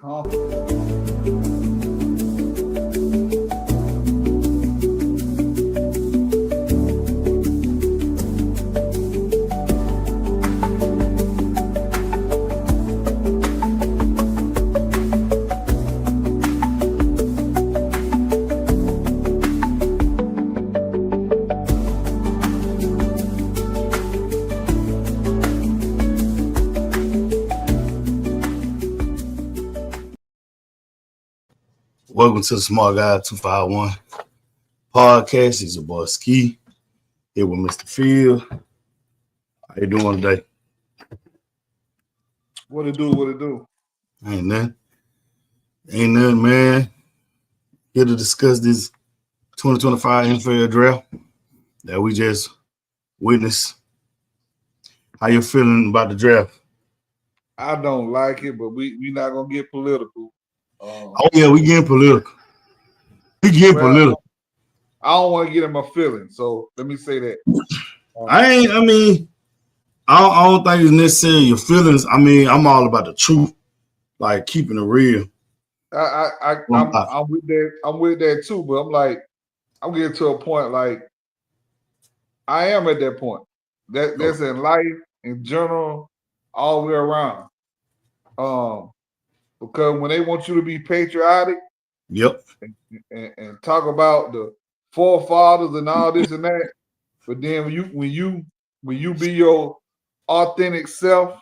Welcome to the Smart Guy 251 podcast. It's your boy Ski here with Mr. Field. How you doing today? What it do? Ain't nothing, man. Here to discuss this 2025 NFL draft that we just witnessed. How you feeling about the draft? I don't like it, but we not gonna get political. Oh yeah, we getting political. Political. I don't want to get in my feelings, so let me say that. I don't think it's necessarily your feelings. I mean, I'm all about the truth, like keeping it real. I'm with that. I'm with that too, but I'm getting to a point like I am at that point. That's in life in general, all the way around. Because when they want you to be patriotic, yep, and talk about the forefathers and all this and that, but then when you be your authentic self,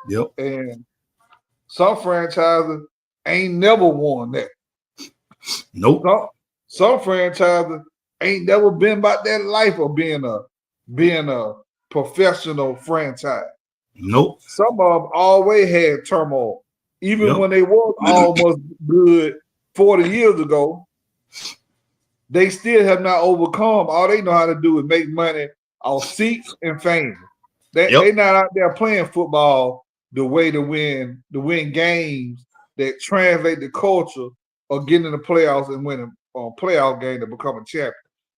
yep, and some franchises ain't never won that. Nope. Some franchises ain't never been about that life of being a professional franchise. Nope. Some of them always had turmoil. Even when they was almost good 40 years ago, they still have not overcome. All they know how to do is make money off seats and fame. They not out there playing football the way to win games that translate the culture of getting in the playoffs and winning a playoff game to become a champion.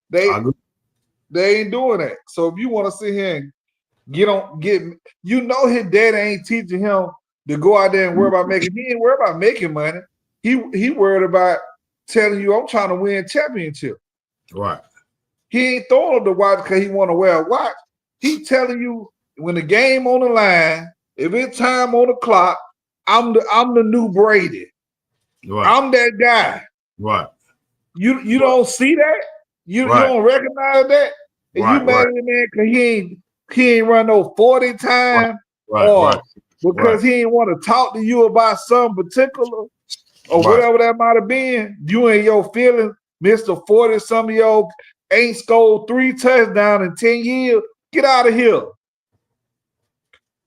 They ain't doing that. So if you want to sit here and his daddy ain't teaching him to go out there and worry about making. He ain't worried about making money. He worried about telling you, I'm trying to win championship. Right. He ain't throwing up the watch because he want to wear a watch. He telling you when the game on the line, if it's time on the clock, I'm the new Brady. Right. I'm that guy. Right. You don't see that? You don't recognize that? And you mad at the man because he ain't run no 40 times because he ain't want to talk to you about something particular or whatever that might have been. You and your feelings, Mr. 40-some-year-old ain't scored 3 touchdowns in 10 years. Get out of here.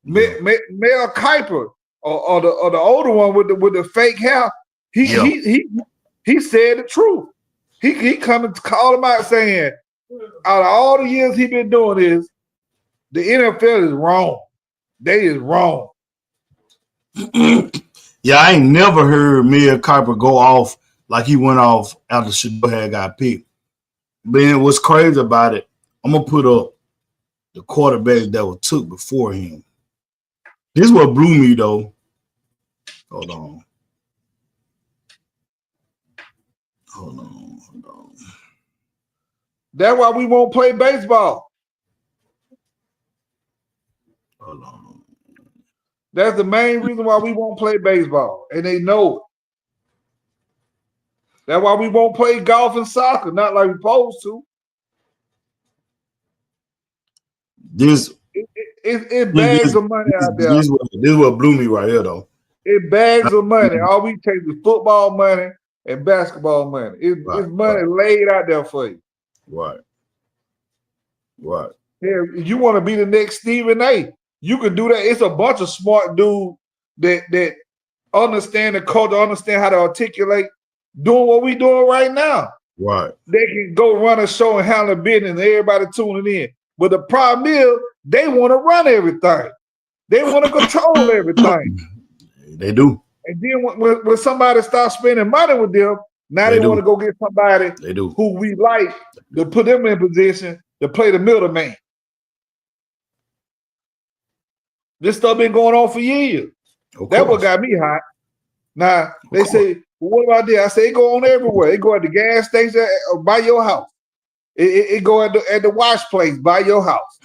Mel Kiper or the older one with the fake hair, he said the truth. He come and call him out saying, out of all the years he been doing this, the NFL is wrong. They is wrong. Yeah, I ain't never heard Mel Kiper go off like he went off after Shador had got picked. But then what's crazy about it, I'm going to put up the quarterback that was took before him. This is what blew me, though. Hold on. That's why we won't play baseball. Hold on. That's the main reason why we won't play baseball, and they know it. That's why we won't play golf and soccer, not like we're supposed to. It bags of money out there. This is what blew me right here, though. It bags of money. All we take is football money and basketball money. It's money laid out there for you. Right. Yeah, you want to be the next Stephen A. You can do that. It's a bunch of smart dudes that understand the culture, understand how to articulate, doing what we doing right now. Right. They can go run a show and handle business and everybody tuning in. But the problem is they want to run everything. They want to control everything. They do. And then when somebody starts spending money with them, now they want to go get somebody who we like to put them in position to play the middleman. This stuff been going on for years. That's what got me hot. Now they say, well, what about this? I say it go on everywhere. It go at the gas station or by your house. It go at the wash place by your house.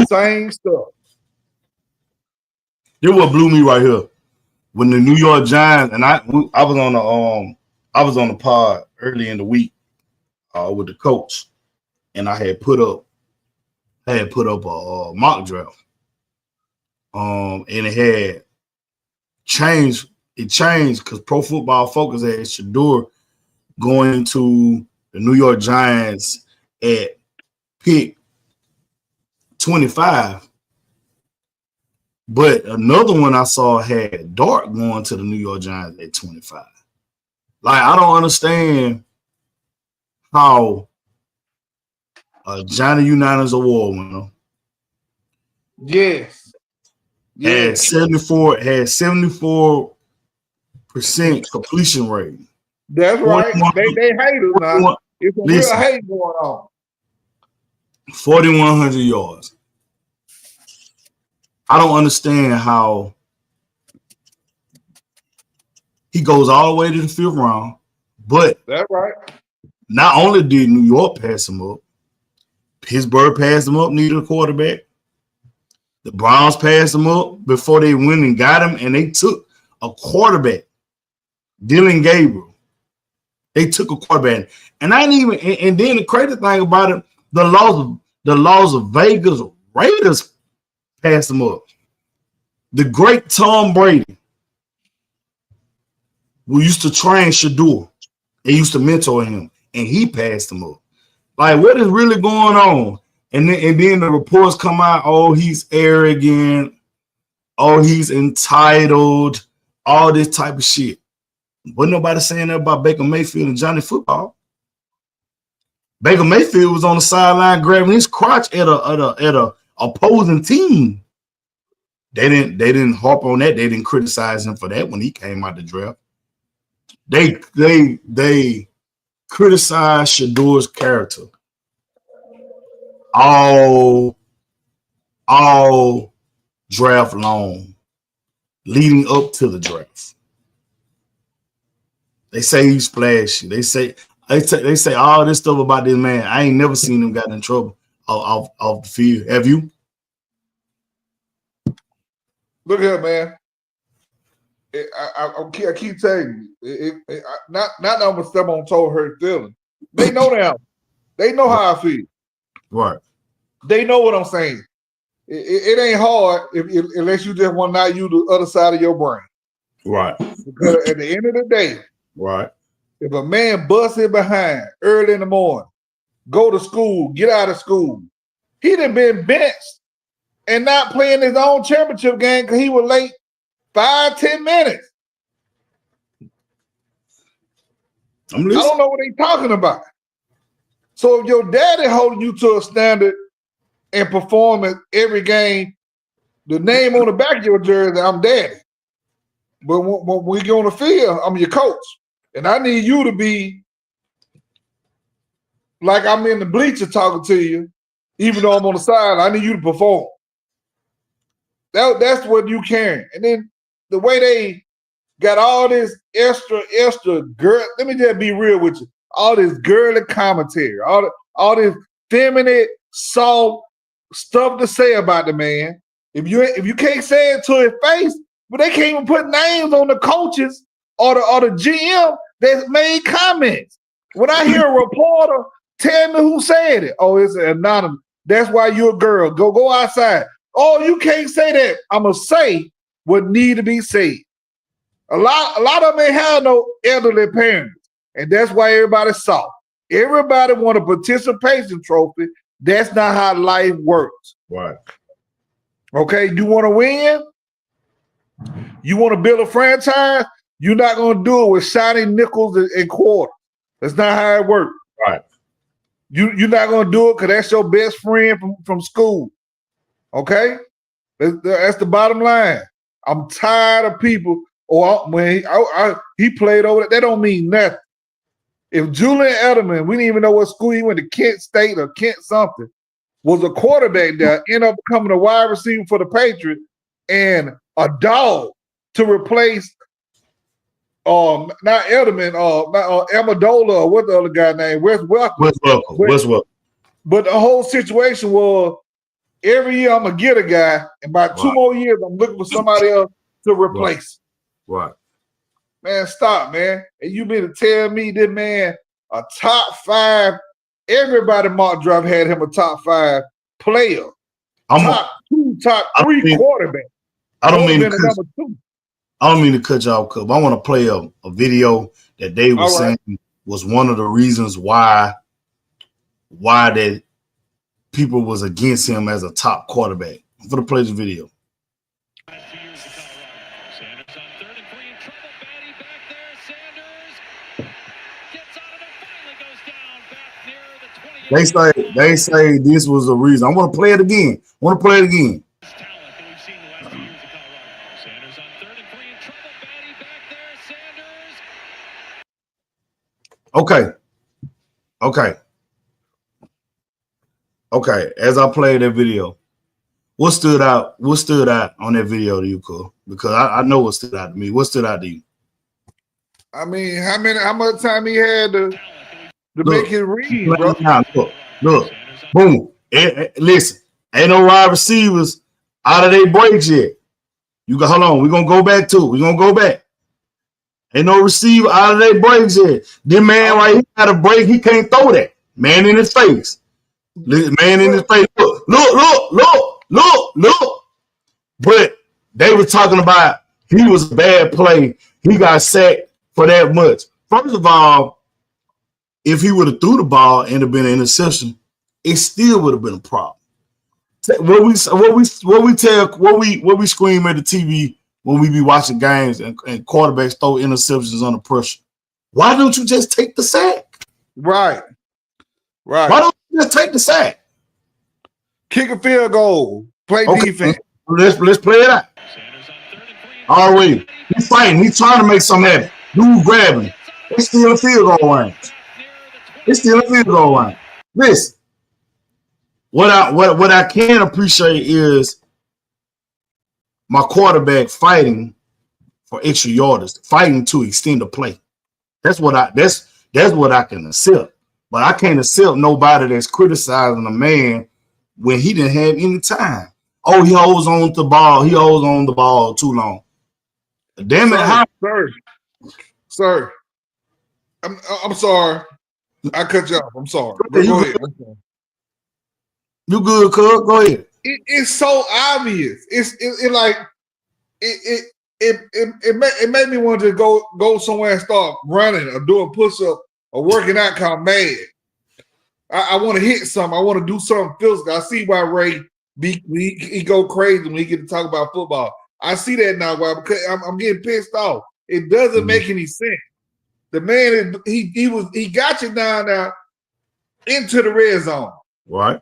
Same stuff. This what blew me right here. When the New York Giants and I was on the pod early in the week with the coach, and I had put up a mock draft. And it had changed. It changed because Pro Football Focus had Shedeur going to the New York Giants at pick 25. But another one I saw had Dart going to the New York Giants at 25. Like, I don't understand how Johnny Unitas award winner Yes. had 74% completion rate. That's right. They hate us now. It's a real hate going on. 4,100 yards. I don't understand how he goes all the way to the 5th round, but that's right. Not only did New York pass him up, Pittsburgh passed him up, needed a quarterback. The Browns passed him up before they went and got him, and they took a quarterback, Dylan Gabriel. They took a quarterback, and I didn't even. And then the crazy thing about it, the laws of Vegas Raiders passed him up. The great Tom Brady, who used to train Shedeur, they used to mentor him, and he passed him up. Like, what is really going on? And then the reports come out, oh, he's arrogant, oh, he's entitled, all this type of shit. But nobody saying that about Baker Mayfield and Johnny Football. Baker Mayfield was on the sideline grabbing his crotch at a opposing team. They didn't harp on that. They didn't criticize him for that when he came out the draft. They criticized Shedeur's character all draft long, leading up to the draft. They say he's flashy. They say all this stuff about this man. I ain't never seen him got in trouble off the field. Have you? Look here, man. I keep telling you, not that I'm gonna step on toe hurt feeling. They know that. They know how I feel. Right. They know what I'm saying. It ain't hard unless you just want to not use the other side of your brain. Right. Because at the end of the day, right, if a man busts it behind early in the morning, go to school, get out of school, he done been benched and not playing his own championship game because he was late 5-10 minutes. I don't know what they talking about. So if your daddy holding you to a standard and performing every game, the name on the back of your jersey, I'm daddy. But when we get on the field, I'm your coach. And I need you to be like I'm in the bleacher talking to you, even though I'm on the side. I need you to perform. That's what you carrying. And then the way they got all this extra girl. Let me just be real with you. All this girly commentary, all this feminine, soft stuff to say about the man. If you can't say it to his face, but they can't even put names on the coaches or the GM that made comments. When I hear a reporter tell me who said it, oh, it's anonymous. That's why you're a girl. Go outside. Oh, you can't say that. I'm gonna say what need to be said. A lot of them ain't have no elderly parents, and that's why everybody's soft. Everybody want a participation trophy. That's not how life works. Right. Okay, you want to win? You want to build a franchise? You're not going to do it with shiny nickels and quarters. That's not how it works. Right. You're not going to do it because that's your best friend from school. Okay? That's the bottom line. I'm tired of people, or when he played over there, that don't mean nothing. If Julian Edelman, we didn't even know what school he went to, Kent State or Kent something, was a quarterback that ended up becoming a wide receiver for the Patriots and a dog to replace not Edelman, not Amendola, or what the other guy named Wes Welker. Wes Welker. But the whole situation was every year I'm gonna get a guy, and by 2 more years I'm looking for somebody else to replace. Right. Man, stop, man. And you mean to tell me this man a top 5? Everybody mock draft had him a top 5 player. Top 2, top 3 quarterback. I don't mean to cut you off, Cub. I want to play a video that they were saying was one of the reasons why that people was against him as a top quarterback. I'm going to play this video. They say this was the reason. I want to play it again. Okay. As I played that video, what stood out on that video to you, Cole? Because I know what stood out to me. What stood out to you? I mean, how much time he had to make it read, bro? Look, boom. Listen, ain't no wide receivers out of their breaks yet. Hold on. We're gonna go back to it. We're gonna go back. Ain't no receiver out of their breaks yet. This man right here got a break. He can't throw that. Man in his face. Man in his face. Look. But they were talking about he was a bad play. He got sacked for that much. First of all, if he would have threw the ball and have been an interception, it still would have been a problem. What we scream at the TV when we be watching games and quarterbacks throw interceptions under pressure. Why don't you just take the sack? Right. Why don't you just take the sack? Kick a field goal. Play defense. Let's play it out. All right. He's fighting. He's trying to make something happen. Dude grabbing. It's still a field goal range. Listen. What I can appreciate is my quarterback fighting for extra yardage, fighting to extend the play. That's what I can accept. But I can't accept nobody that's criticizing a man when he didn't have any time. Oh, he holds on to the ball. He holds on the ball too long. Damn it, sir. I'm sorry. I cut you off. I'm sorry. Go ahead. You good, cuz? Go ahead. It's so obvious. It made me want to go somewhere and start running or doing push-up or working out kind of mad. I want to hit something. I want to do something physical. I see why Ray he go crazy when he get to talk about football. I see that now, why, because I'm getting pissed off. It doesn't make any sense. The man he got you down now into the red zone. Right.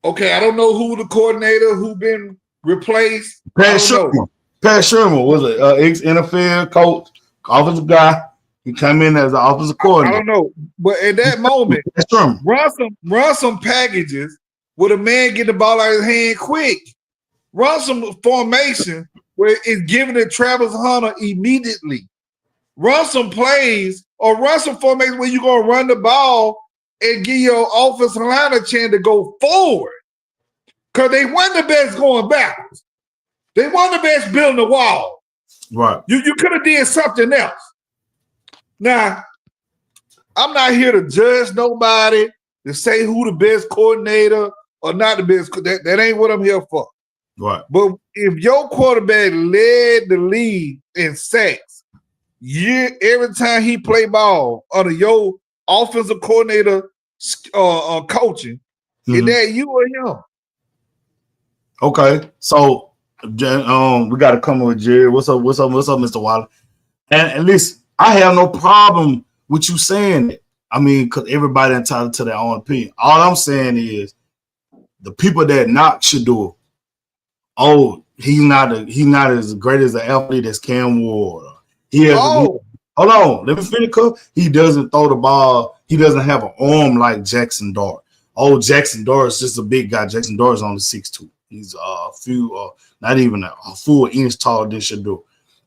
Okay, I don't know who the coordinator who been replaced. Pat Shermer was an ex-NFL coach, offensive guy. He came in as an offensive coordinator. I don't know, but at that moment, run some packages with a man get the ball out of his hand quick. Run some formation where it's giving it Travis Hunter immediately. Run some plays or run some formation where you're going to run the ball and give your offensive line a chance to go forward. Because they weren't the best going backwards. They weren't the best building the wall. Right. You could have did something else. Now, I'm not here to judge nobody, to say who the best coordinator or not the best. That ain't what I'm here for. Right. But if your quarterback led the league in sacks, every time he play ball under your offensive coordinator coaching, is that you or him? Okay, so we got to come with Jerry. What's up, Mr. Waller? And listen, I have no problem with you saying it. I mean, because everybody entitled to their own opinion. All I'm saying is the people that knock Shedeur, oh, he's not as great as the athlete as Cam Ward. Hold on, let me finish. He doesn't throw the ball. He doesn't have an arm like Jackson Dart. Oh, Jackson Dart is just a big guy. Jackson Dart is only 6'2". He's not even a full inch taller than Shedeur.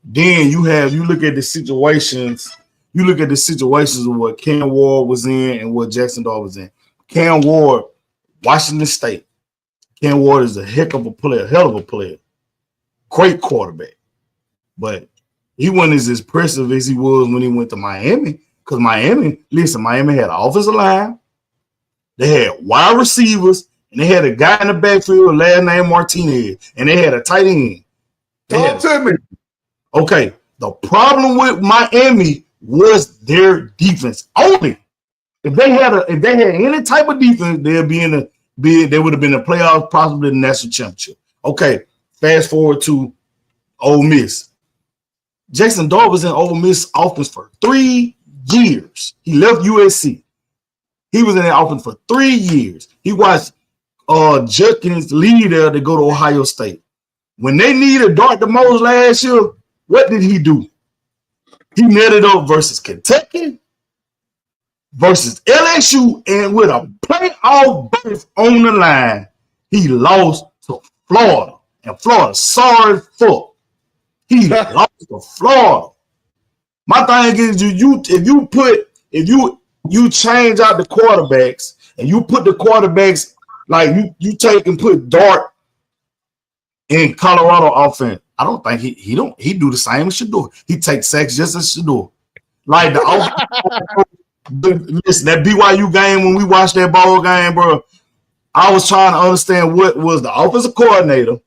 Then you look at the situations. You look at the situations of what Cam Ward was in and what Jackson Dart was in. Cam Ward, Washington State. Cam Ward is a heck of a player, hell of a player. Great quarterback. But he wasn't as impressive as he was when he went to Miami. Because Miami had an offensive line. They had wide receivers. And they had a guy in the backfield, last name Martinez. And they had a tight end. Talk to me. Okay. The problem with Miami was their defense only. If they had any type of defense, they would have been in the playoffs, possibly the national championship. Okay, fast forward to Ole Miss. Jackson Dart was in Ole Miss offense for 3 years. He left USC. He was in that offense for 3 years. He watched Judkins lead there to go to Ohio State. When they needed Dart the most last year, what did he do? He netted up versus Kentucky, versus LSU, and with a playoff berth on the line, he lost to Florida. And Florida, sorry fuck. He lost to Florida. My thing is, if you change out the quarterbacks and you put the quarterbacks like you take and put Dart in Colorado offense, I don't think he do the same as Shedeur. He takes sacks just as Shedeur. Like listen, that BYU game when we watched that ball game, bro, I was trying to understand what was the offensive coordinator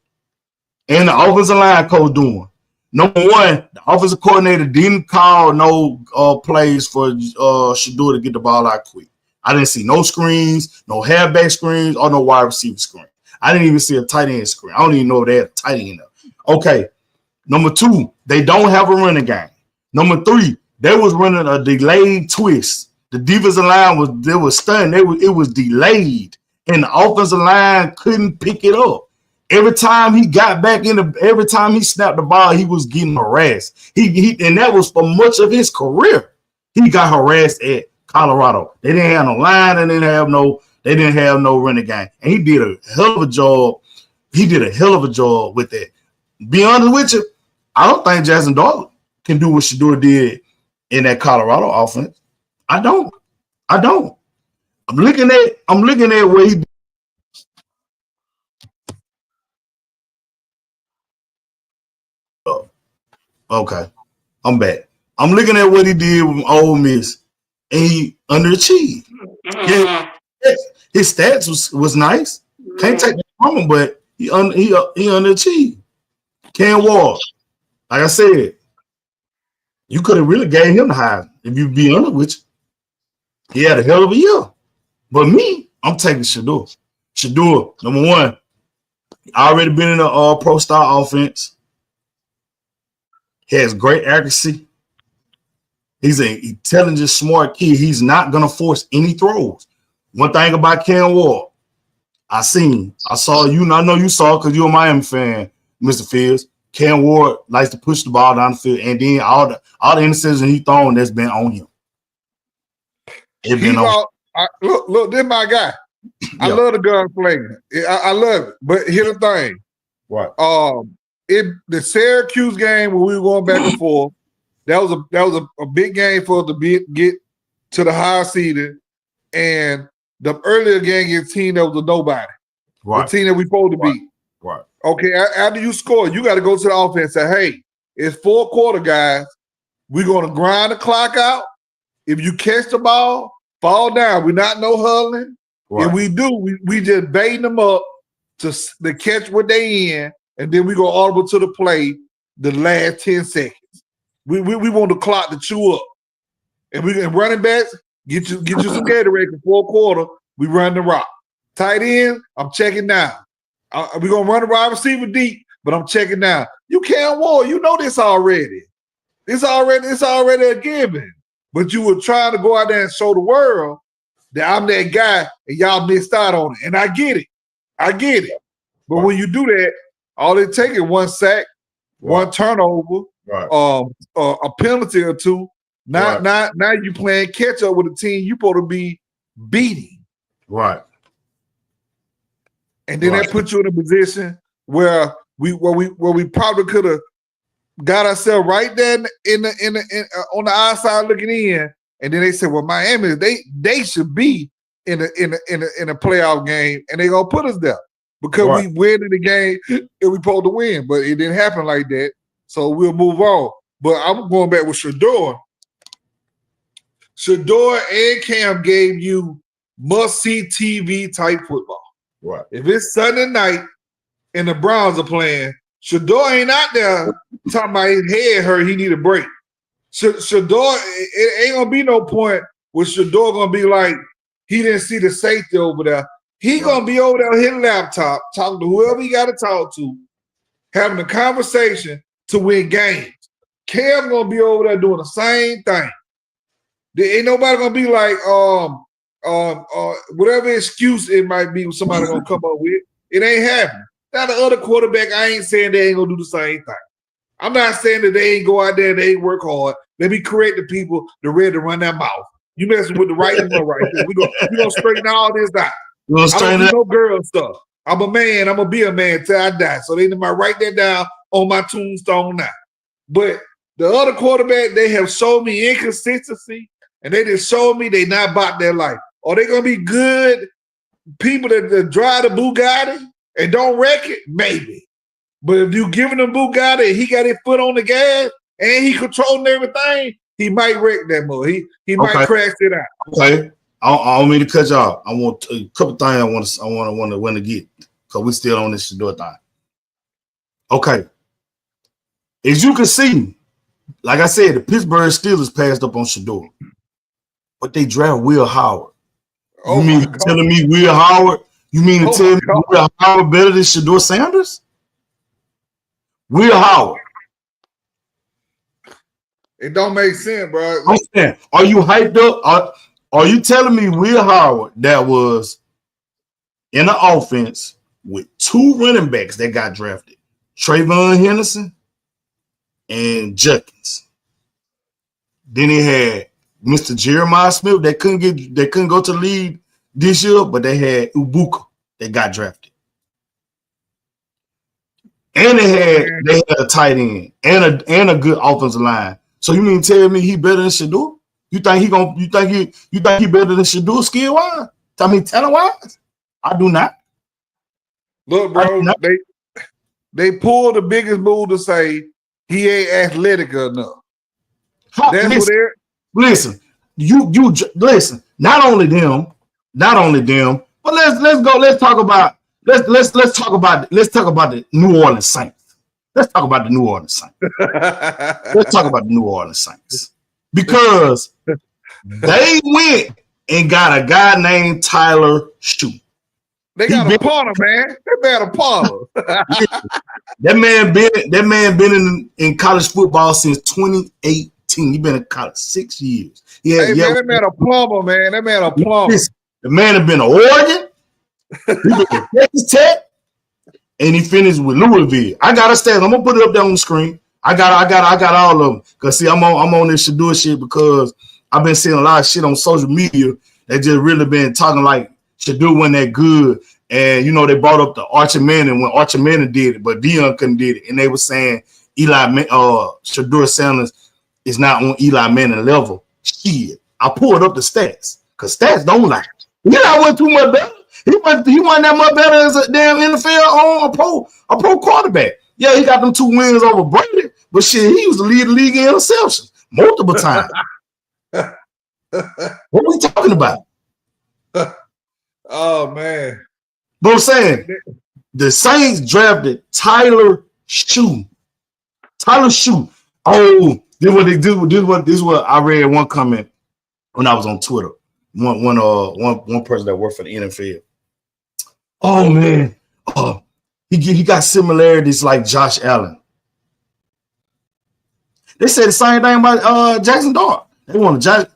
and the offensive line coach doing. Number one, the offensive coordinator didn't call no plays for Shedeur to get the ball out quick. I didn't see no screens, no halfback screens, or no wide receiver screen. I didn't even see a tight end screen. I don't even know if they had a tight end there. Okay. Number two, they don't have a running game. Number three, they was running a delayed twist. The defensive line was stunned. It was delayed, and the offensive line couldn't pick it up. Every time he got back every time he snapped the ball, he was getting harassed. And that was for much of his career. He got harassed at Colorado. They didn't have no line, and they didn't have no running game. And he did a hell of a job. He did a hell of a job with that. Be honest with you, I don't think Jackson Dart can do what Shedeur did in that Colorado offense. I don't. I'm looking at where he. Okay, I'm back. I'm looking at what he did with Ole Miss, and he underachieved. His stats was nice. Can't take that from him, but he underachieved. Cam Ward, like I said, you could have really gave him the high if you be honest with you. He had a hell of a year. But me, I'm taking Shedeur. Shedeur, number one, already been in a pro style offense. He has great accuracy. He's an intelligent, smart kid. He's not going to force any throws. One thing about Cam Ward, I saw you, I know you saw because you're a Miami fan, Mr. Fields. Cam Ward likes to push the ball down the field, and then all the interceptions he thrown, that's been on him. Look, this my guy. I love the gunslinging. I love it. But here's the thing. Right. The Syracuse game where we were going back and forth, that was a big game for us to get to the high seeded, and the earlier game against team that was a nobody, right? The team that we supposed to beat. Right. Okay. After you score, you got to go to the offense and say, "Hey, it's 4 quarter, guys. We're gonna grind the clock out. If you catch the ball, fall down. We're not no huddling. Right. If we do, we just baiting them up to catch what they in, and then we go audible to the play the last 10 seconds. We want the clock to chew up, and we can running backs get you some Gatorade for 4 quarter. We run the rock. Tight end, I'm checking down. We're gonna run the wide receiver deep, but I'm checking down. You can't war. You know this already. It's already a given. But you were trying to go out there and show the world that I'm that guy, and y'all missed out on it. And I get it. But when you do that, all it takes is 1 sack, 1 turnover, a penalty or 2. Now you playing catch up with a team you supposed to be beating. Right. And then that puts you in a position where we probably could have got ourselves right there on the outside looking in, and then they said, "Well, Miami, they should be in a playoff game, and they gonna put us there because we win in the game and we supposed to win." But it didn't happen like that, so we'll move on. But I'm going back with Shedeur. Shedeur and Cam gave you must-see TV type football. Right. If it's Sunday night and the Browns are playing, Shedeur ain't out there talking about his head hurt, he need a break. Shedeur, it ain't gonna be no point where Shedeur gonna be like, he didn't see the safety over there. He gonna be over there on his laptop, talking to whoever he gotta talk to, having a conversation to win games. Cam gonna be over there doing the same thing. There ain't nobody gonna be like, whatever excuse it might be, somebody gonna come up with. It ain't happening. Now the other quarterback, I ain't saying they ain't gonna do the same thing. I'm not saying that they ain't go out there and they ain't work hard. They be creating people that ready to run their mouth. You messing with the right one right there. We gonna straighten all this out. I don't do no girl stuff. I'm a man. I'm gonna be a man till I die. So they might write that down on my tombstone now. But the other quarterback, they have shown me inconsistency, and they just showed me they not about their life. Are they gonna be good people that drive the Bugatti and don't wreck it? Maybe. But if you giving them Bugatti and he got his foot on the gas and he controlling everything, he might wreck that mother. He might crash it out. Okay. I don't mean to cut you off. I want a couple things I want to get, because we still on this Shedeur thing. Okay. As you can see, like I said, the Pittsburgh Steelers passed up on Shedeur, but they draft Will Howard. You mean telling me Will Howard? You mean to tell me Will Howard better than Shedeur Sanders? Will Howard. It don't make sense, bro. Are you hyped up? Are you telling me Will Howard, that was in the offense with two running backs that got drafted, Trayvon Henderson and Judkins? Then he had Mr. Jeremiah Smith that couldn't go to the league this year, but they had Ibuka that got drafted. And they had a tight end and a good offensive line. So you mean tell me he better than Shedeur? You think he better than Shedeur skill wise? I mean talent wise? I do not. Look, bro, they pulled the biggest move to say he ain't athletic enough. Listen. You listen. Not only them. But let's talk about the New Orleans Saints. Let's talk about the New Orleans Saints. Because they went and got a guy named Tyler Shoe. They got a punter, man. They got a punter. That man been in college football since 2018. He been in college 6 years. Man, that man a plumber, man. That man a plumber. The man has been to Oregon. He been to Texas Tech. And he finished with Louisville. I got a stat. I'm gonna put it up there on the screen. I got all of them. Cause see, I'm on this Shedeur shit because I've been seeing a lot of shit on social media that just really been talking like Shedeur wasn't that good. And you know, they brought up the Archie Manning when Archie Manning did it, but Deion couldn't did it. And they were saying Shedeur Sanders is not on Eli Manning level. Shit. I pulled up the stats because stats don't lie. He not went too much better. He wasn't that much better as a damn NFL on a pro quarterback. Yeah, he got them 2 wins over Brady, but shit, he was the lead of the league in interceptions multiple times. What are we talking about? Oh man. But I'm saying the Saints drafted Tyler Shoe. Tyler Shoe. Oh, this is what they do. This is what I read one comment when I was on Twitter. One person that worked for the NFL. Oh man, he got similarities like Josh Allen. They said the same thing about Jackson Dart. They wanted Josh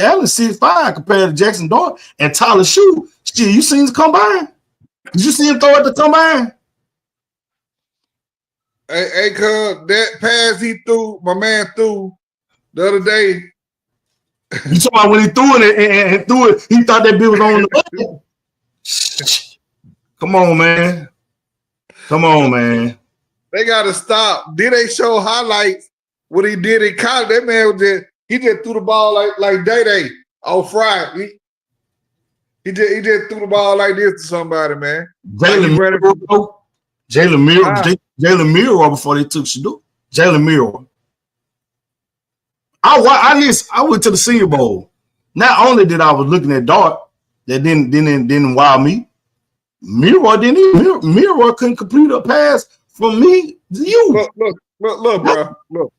Allen 6'5" compared to Jackson Dart and Tyler Shoe. Shit, you seen him combine? Did you see him throw at the combine? Hey, cuz that pass he threw, my man threw the other day. You talking about when he threw it and threw it, he thought that bill was on the button. Come on, man. They gotta stop. Then they show highlights what he did in college. That man was just threw the ball like Day on Friday. He just threw the ball like this to somebody, man. Jalen Milroe before they took Shador. Jalen Milroe. I went to the Senior Bowl. Not only did I was looking at Dart, that didn't wow me. Milroe couldn't complete a pass from me to you. Look, bro. Look.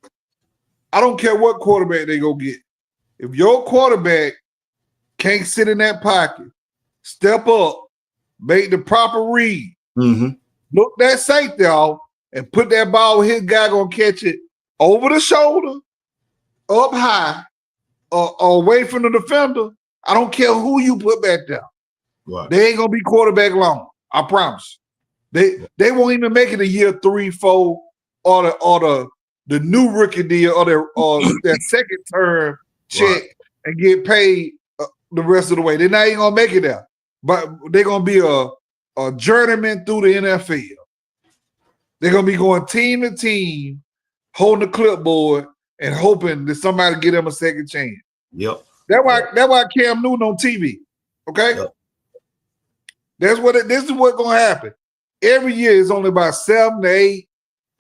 I don't care what quarterback they go get. If your quarterback can't sit in that pocket, step up, make the proper read, look that safety off, and put that ball where his guy gonna catch it over the shoulder, up high, or away from the defender. I don't care who you put back there. Right. They ain't gonna be quarterback long. I promise. They won't even make it a year 3, 4, or the new rookie deal or their second term check and get paid the rest of the way. They're not even gonna make it there, but they're gonna be a journeyman through the NFL. They're gonna be going team to team, holding the clipboard and hoping that somebody get them a second chance. Yep. That's why Cam Newton on TV. Okay. Yep. This is what's gonna happen. Every year it's only about 7 to 8,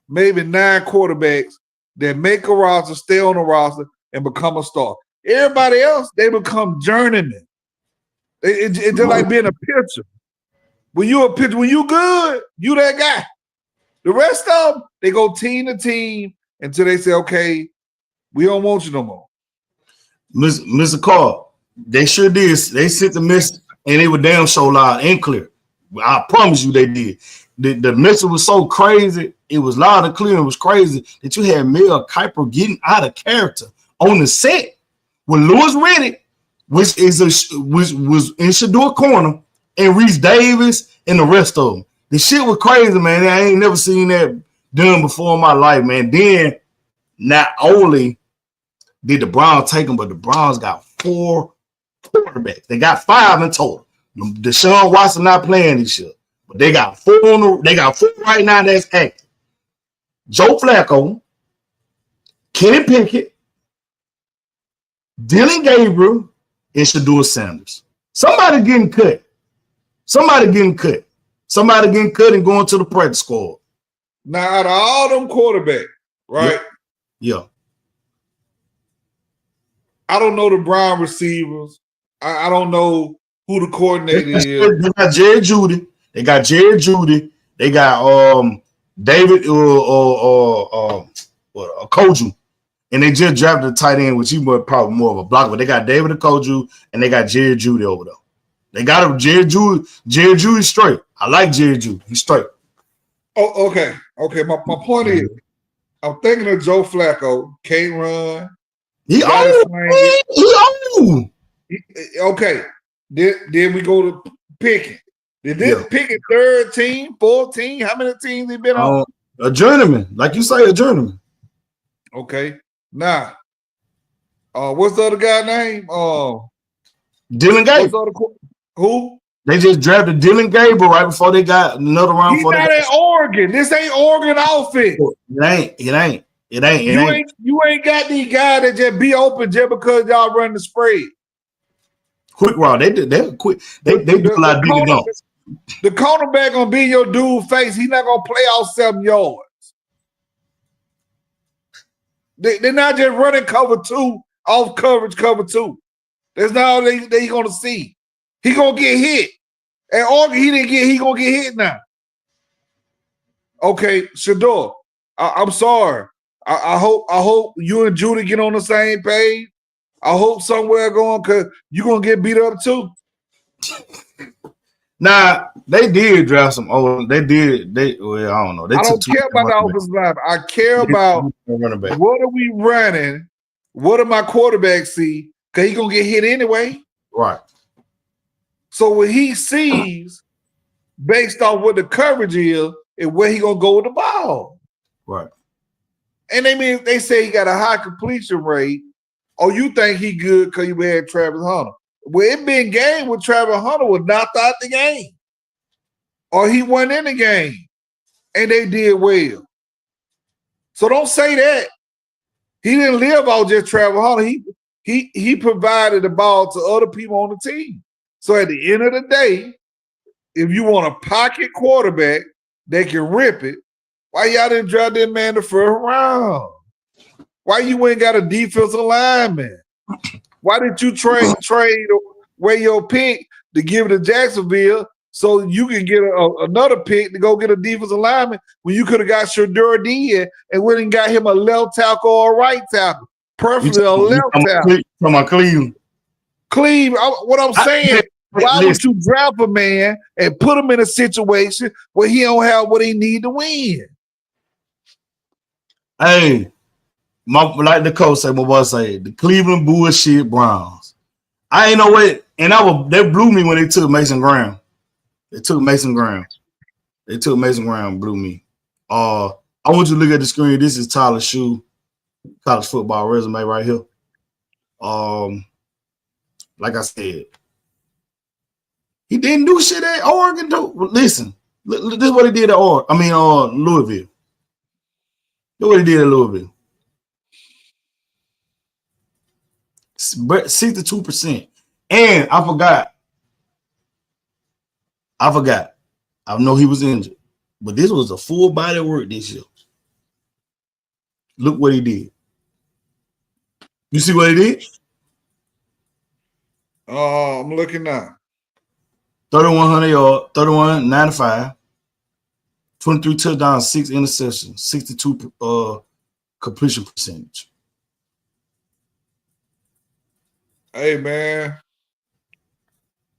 maybe 9 quarterbacks that make a roster, stay on the roster, and become a star. Everybody else, they become journeymen. It's just like being a pitcher. When you a pitcher, when you good, you that guy. The rest of them, they go team to team until they say, okay, we don't want you no more. Mr. Carl, they sure did. They sent the message, and they were damn so loud and clear. I promise you they did. The message was so crazy. It was loud and clear. It was crazy that you had Mel Kiper getting out of character on the set with Louis Riddick, was in Shador corner, and Reese Davis and the rest of them. The shit was crazy, man. I ain't never seen that done before in my life, man. Then not only did the Browns take them, but the Browns got 4 quarterbacks. They got 5 in total. Deshaun Watson not playing this year, but they got 4. They got 4 right now that's active. Joe Flacco, Kenny Pickett, Dylan Gabriel, and Shador Sanders. Somebody getting cut. Somebody getting cut and going to the practice squad. Now, out of all them quarterbacks, right? Yeah. I don't know the Brown receivers. I don't know who the coordinator is. They got Jerry Jeudy. They got David Koju. And they just drafted a tight end, which he was probably more of a blocker. But they got David Koju and they got Jerry Jeudy over there. They got him Jerry Jeudy straight. I like Jerry Jeudy. He's straight. Oh, okay. Okay. My point is, I'm thinking of Joe Flacco. Can't run. He old. Okay. Then we go to Pickett. Did this Pickett 3rd team, 4th team? How many teams he been on? A journeyman. Like you say, a journeyman. Okay. Now, what's the other guy name? Dylan Gabriel. Who? They just drafted Dylan Gabriel right before they got another round. He's not in Oregon. This ain't Oregon offense. It ain't. You ain't got these guys that just be open just because y'all run the spread. Quick route. They quick. They do a lot of big dumps. The cornerback gonna be in your dude's face. He's not gonna play out 7 yards. They're not just running cover 2 off coverage cover 2. That's not all they gonna see. He gonna get hit. And Oregon, he gonna get hit now. Okay, Shador. I'm sorry. I hope you and Judy get on the same page. I hope somewhere going because you're gonna get beat up too. Nah, they did draft some old. They did. I don't know. I don't care about the offensive line. I care about what are we running? What do my quarterbacks see? Because he's gonna get hit anyway. Right. So what he sees, based on what the coverage is where he gonna go with the ball. Right. And they say he got a high completion rate. Oh, you think he good because you had Travis Hunter. Well, it been game with Travis Hunter was knocked out the game. Or he went in the game. And they did well. So don't say that. He didn't live off just Travis Hunter. He provided the ball to other people on the team. So at the end of the day, if you want a pocket quarterback that can rip it, why y'all didn't draft that man the first round? Why you ain't got a defensive lineman? Why did you trade away your pick to give it to Jacksonville so you can get another pick to go get a defensive lineman when you could have got Shedeur Dean and went and got him a left tackle or a right tackle? Preferably a left tackle. From my Cleveland. What I'm saying, why would you draft a man and put him in a situation where he don't have what he need to win? Hey, like the coach said, my boy say, the Cleveland bullshit Browns. I ain't no way, and they blew me when they took Mason Graham. They took Mason Graham, blew me. I want you to look at the screen. This is Tyler Shue, college football resume right here. Like I said, he didn't do shit at Oregon. Listen, this is what he did at Louisville. Look what he did at Louisville. 62%. And I forgot. I know he was injured, but this was a full body of work this year. Look what he did. You see what he did? I'm looking now. 3,100 yards, 3,195, 23 touchdowns, 6 interceptions, 62 completion percentage. Hey man,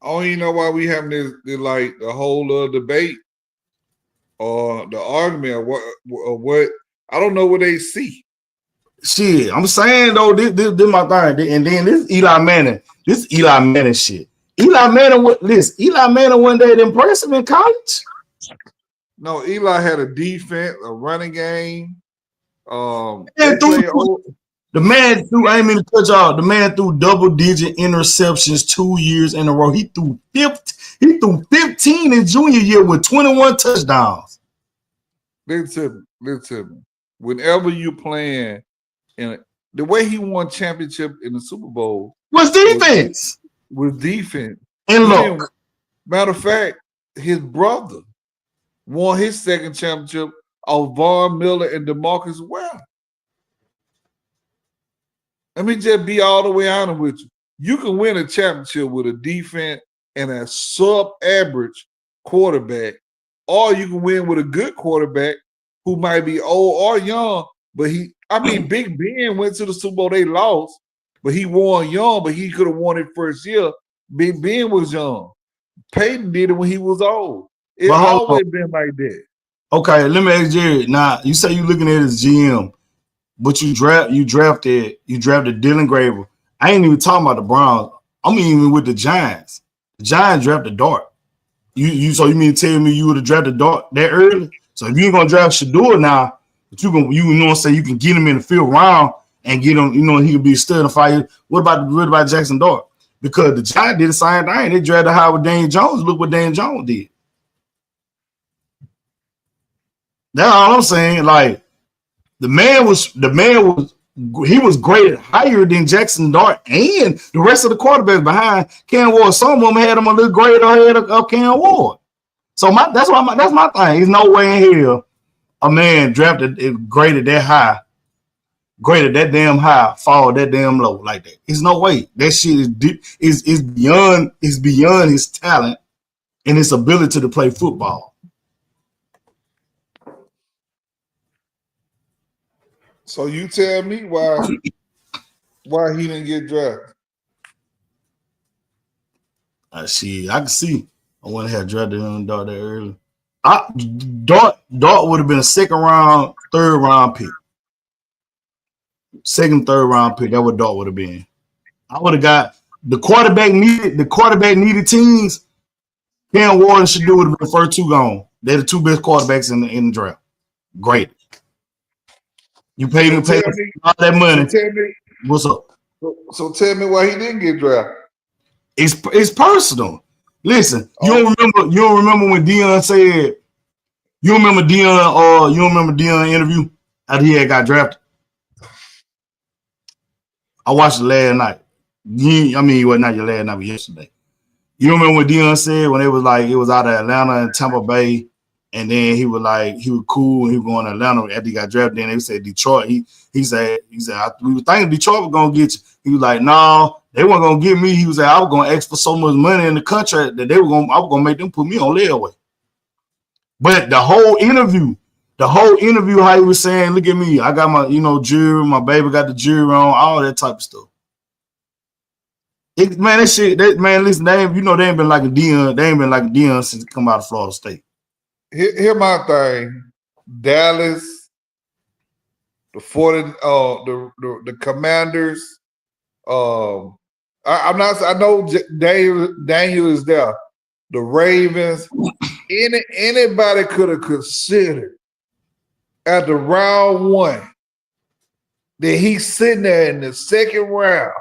I don't even know why we having this like the whole debate or the argument or what. I don't know what they see. Shit, I'm saying though, this my thing, and then this Eli Manning shit. Eli Manning one day impressive in college. No, Eli had a defense, a running game. The man threw, I ain't mean to cut y'all. The man threw double-digit interceptions 2 years in a row. He threw 15 in junior year with 21 touchdowns. Listen to me. Whenever you playing, and the way he won championship in the Super Bowl was defense. Was defense. And look, matter of fact, his brother won his second championship of Von Miller and DeMarcus Ware. Let me just be all the way honest with you. You can win a championship with a defense and a sub-average quarterback, or you can win with a good quarterback who might be old or young, but Big Ben went to the Super Bowl, they lost, but he won young, but he could have won it first year. Big Ben was young. Peyton did it when he was old. It's always been like that. Okay, let me ask Jerry. Now, you say you're looking at his GM, but you drafted Dylan Graver. I ain't even talking about the Browns. I'm even with the Giants. The Giants drafted Dart. So you mean to tell me you would have drafted Dart that early? So if you ain't gonna draft Shedeur now, but you can get him in the 5th round and get him, he could be a stud and fire. What about Jackson Dart? Because the Giants did the same thing. They drafted Howard Daniel Jones. Look what Daniel Jones did. That's all I'm saying. Like the man was graded higher than Jackson Dart and the rest of the quarterbacks behind Cam Ward. Some of them had him a little grade ahead of Cam Ward. So that's my thing. There's no way in hell a man drafted graded that high, graded that damn high, fall that damn low like that. There's no way. That shit is beyond his talent and his ability to play football. So you tell me why he didn't get drafted. I can see. I wouldn't have drafted him Dart that early. Dart would have been a 2nd round, 3rd round pick. 2nd, 3rd round pick. That's what Dart would have been. I would have got the quarterback needed teams. Cam Ward and Shedeur would have been the first 2 gone. They're the 2 best quarterbacks in the draft. Great. You paid him all that money. What's up? So tell me why he didn't get drafted. It's personal. Listen, you don't remember when Deion said, you don't remember Deion interview after he had got drafted. I watched it last night. It was not your last night, but yesterday. You remember what Deion said when it was like it was out of Atlanta and Tampa Bay, and then he was cool and he was going to Atlanta after he got drafted. Then they said Detroit. He said we were thinking Detroit was gonna get you. He was like, no, they weren't gonna get me. He was like, I was gonna ask for so much money in the contract that I was gonna make them put me on layaway. But the whole interview, how he was saying, look at me, I got my, jewelry, my baby got the jewelry on, all that type of stuff. Listen, they ain't been like a Deion since he come out of Florida State. Here my thing. Dallas, the Commanders. I know Daniel is there. The Ravens. Anybody could have considered after round one that he's sitting there in the second round,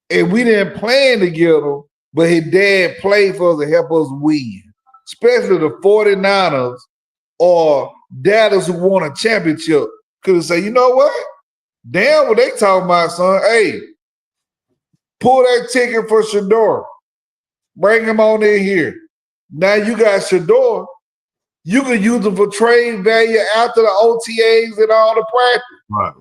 and we didn't plan to get him, but his dad played for us to help us win, especially the 49ers or Dallas who won a championship could have said, you know what? Damn what they talking about, son. Hey, pull that ticket for Shedeur. Bring him on in here. Now you got Shedeur. You can use him for trade value after the OTAs and all the practice.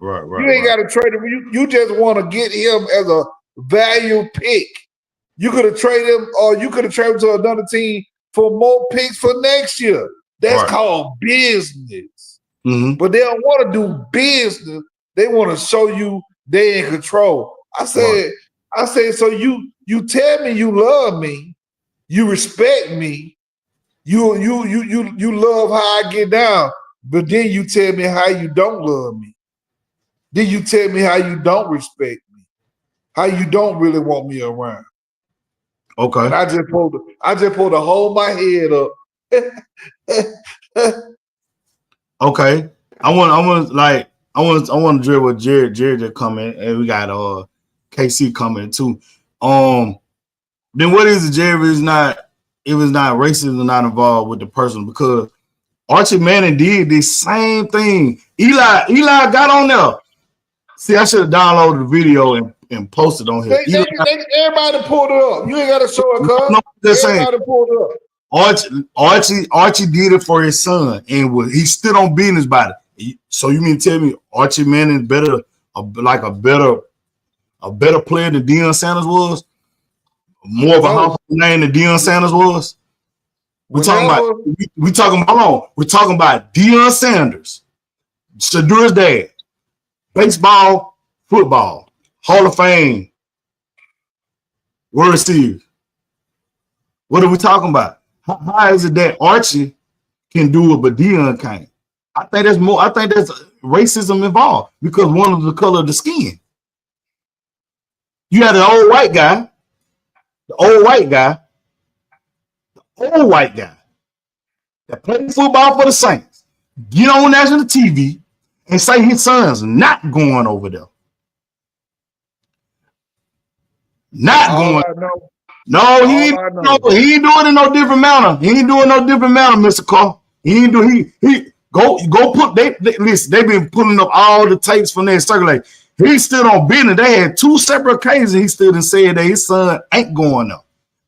Right. You ain't got to trade him. You just want to get him as a value pick. You could have traded him, or you could have traded him to another team for more picks for next year. That's called business. Mm-hmm. But they don't want to do business. They want to show you they in control. I said, so you tell me you love me, you respect me, you love how I get down, but then you tell me how you don't love me. Then you tell me how you don't respect me, how you don't really want me around. Okay. And I just pulled to hold my head up. Okay. I want to drill with Jared just coming, and we got KC coming too. Then what is it, Jared? It was not racism not involved with the person, because Archie Manning did this same thing. Eli got on there. See, I should have downloaded the video and posted on here. Everybody pulled it up. You ain't got to show it, cuz. No, Everybody pulled it up. Archie did it for his son, and he stood on business about it. So you mean to tell me Archie Manning is better, a better player than Deion Sanders was? More of a household name than Deion Sanders was? We're talking about Deion Sanders, Shedeur's dad, baseball, football, Hall of Fame, World Series. What are we talking about? How is it that Archie can do it, but Deion can't? I think that's racism involved, because one of the color of the skin. You had an old white guy that played football for the Saints, get on national TV and say his son's not going over there. Not going. No, he ain't doing it in no different manner. He ain't doing no different manner, Mr. Carr. He go put listen, they've been pulling up all the tapes from their circulate. He stood on business. They had two separate occasions. He stood and said that his son ain't going there.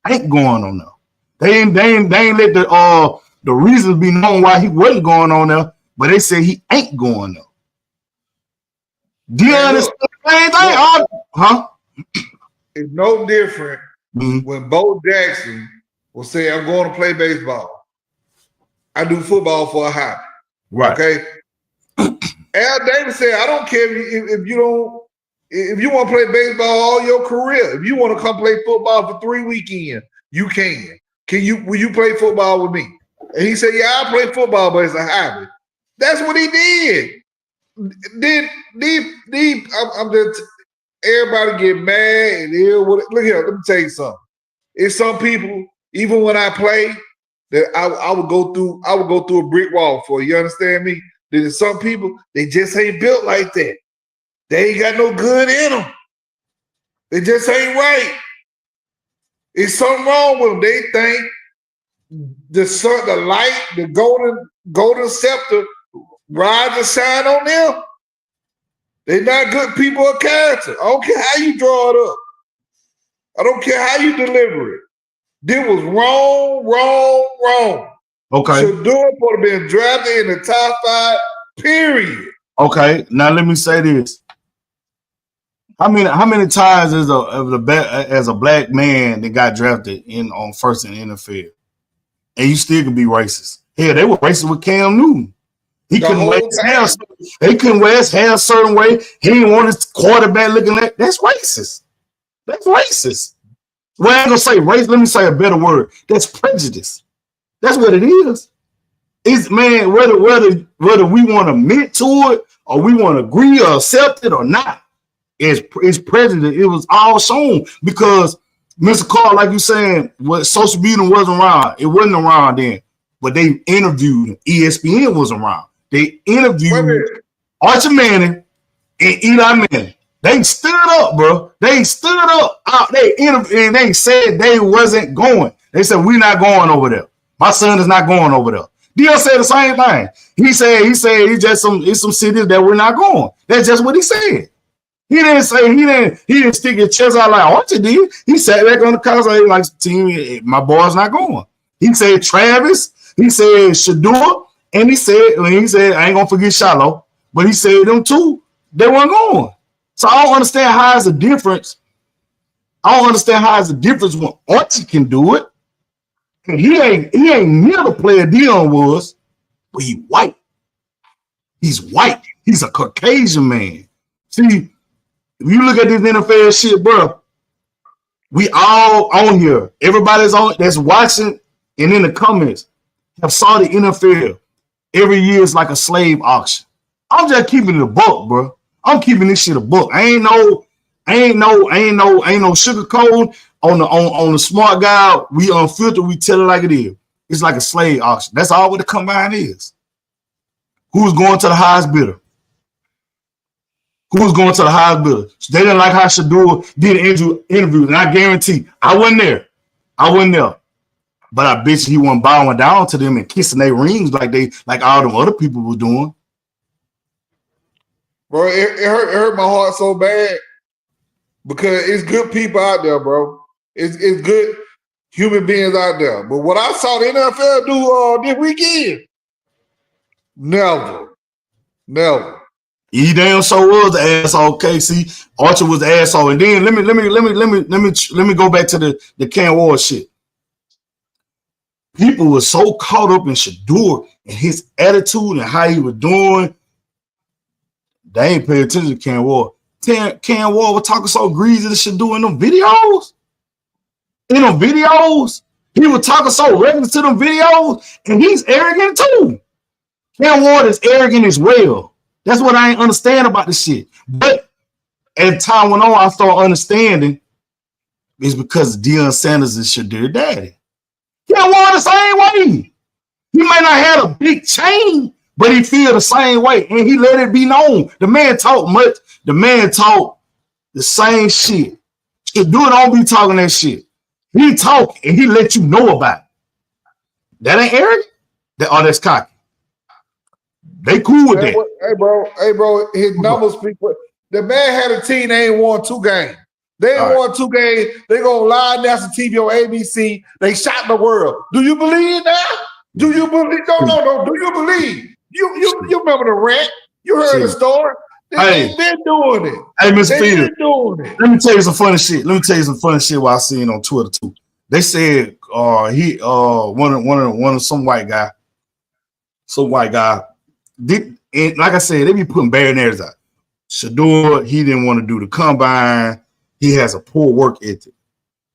Ain't going on there. They ain't let the reasons be known why he wasn't going on there, but they said he ain't going there. Deion is the same thing. Huh? It's no different when Bo Jackson will say, I'm going to play baseball. I do football for a hobby. Right. Okay. Al Davis said, I don't care if you want to play baseball all your career. If you want to come play football for 3 weekends, you can. Will you play football with me? And he said, yeah, I play football, but it's a hobby. That's what he did. I'm just, everybody get mad and ill with it. Look here, let me tell you something. It's some people, even when I play, that I would go through a brick wall for. You understand me? There's some people, they just ain't built like that. They ain't got no good in them. They just ain't right. It's something wrong with them. They think the sun, the light, the golden scepter rise and shine on them. They're not good people or character. I don't care how you draw it up. I don't care how you deliver it. This was wrong. Okay. Shedeur would have been drafted in the top 5, period. Okay. Now let me say this. How many times as a black man that got drafted on first in the NFL, and you still can be racist? Hell, they were racist with Cam Newton. He couldn't wear his hair. He couldn't wear his hair a certain way. He didn't want his quarterback looking like. That's racist. That's racist. Well, I ain't gonna say race. Let me say a better word. That's prejudice. That's what it is. It's, man, whether we want to admit to it or we want to agree or accept it or not, it's prejudice. It was all shown because Mr. Carl, like you saying, what social media wasn't around. It wasn't around then, but they interviewed him. ESPN was around. They interviewed Archie Manning and Eli Manning. They stood up, bro. They stood up. They interviewed and they said they wasn't going. They said, we're not going over there. My son is not going over there. Dion said the same thing. He said it's just some cities that we're not going. That's just what he said. He didn't stick his chest out like Archie did. He sat back on the couch like team, my boy's not going. He said Travis, he said Shedeur, and he said I ain't gonna forget Shiloh, but he said them two, they weren't going. So I don't understand how it's a difference. I don't understand how it's a difference when Archie can do it. And he ain't near the player Dion was, but he white. He's white. He's a Caucasian man. See, if you look at this NFL shit, bro, we all on here. Everybody's on that's watching and in the comments have saw the NFL every year is like a slave auction. I'm just keeping it a buck, bro. I'm keeping this shit a book. Ain't no sugarcoat on the smart guy. We unfiltered. We tell it like it is. It's like a slave auction. That's all what the combine is. Who's going to the highest bidder? Who's going to the highest bidder? So they didn't like how Shedeur did an interview, and I guarantee I wasn't there. But I bet he wasn't bowing down to them and kissing their rings like all them other people were doing. Bro, it hurt my heart so bad because it's good people out there, bro. It's good human beings out there. But what I saw the NFL do this weekend, never. He damn sure was the asshole. Okay, see, Archie was the asshole. And then let me go back to the Cam Ward shit. People were so caught up in Shedeur and his attitude and how he was doing. They ain't pay attention to Cam Ward. Cam Ward was talking so greasy to Shedeur in them videos. He was talking so regular to them videos, and he's arrogant too. Cam Ward is arrogant as well. That's what I ain't understand about this shit. But as time went on, I started understanding it's because Deion Sanders is Shedeur daddy. Cam Ward the same way. He might not have a big chain, but he feel the same way, and he let it be known. The man talk much. The man talk the same shit. Shedeur don't be talking that shit. He talk, and he let you know about it. That ain't arrogant? That's cocky. They cool with that. Hey, bro, his numbers speak for the man had a team, they ain't won 2 games. They ain't won 2 games. They gonna lie national TV on ABC. They shot the world. Do you believe that? Do you believe? No. Do you believe? You remember the rant? You heard the story. They've been doing it. Hey, Mr. Peter, let me tell you some funny shit. While I seen on Twitter too. They said he one of some white guy. And like I said, they be putting bad narratives out. Shedeur, he didn't want to do the combine. He has a poor work ethic.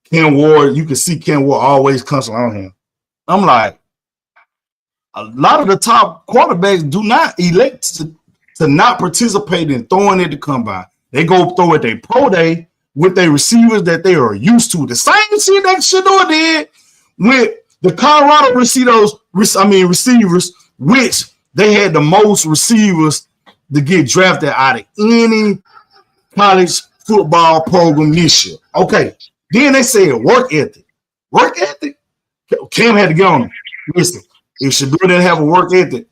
Cam Ward, you can see Cam Ward always cussing on him. I'm like, a lot of the top quarterbacks do not elect to not participate in throwing at the combine. They go throw at their pro day with their receivers that they are used to. The same shit that Shedeur did with the Colorado receivers, which they had the most receivers to get drafted out of any college football program this year. Okay. Then they said work ethic. Work ethic? Cam had to get on him. Listen, if Shedeur didn't have a work ethic,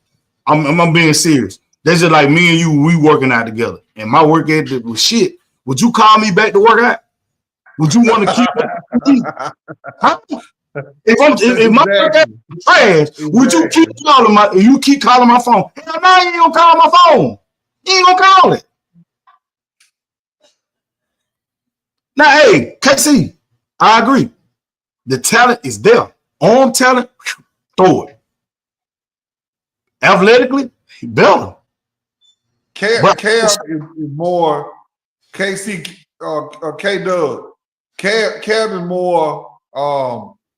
I'm being serious. That's just like me and you, we working out together. And my work ethic was shit. Would you call me back to work out? Would you want to keep me? Huh? If my work ethic is trash, would you keep calling my phone? Hell no, you ain't gonna call my phone. You ain't gonna call it. Now, hey, KC, I agree. The talent is there. Arm talent, throw it. Athletically, he better. Cam is more KC, K-Dub. Cam is more,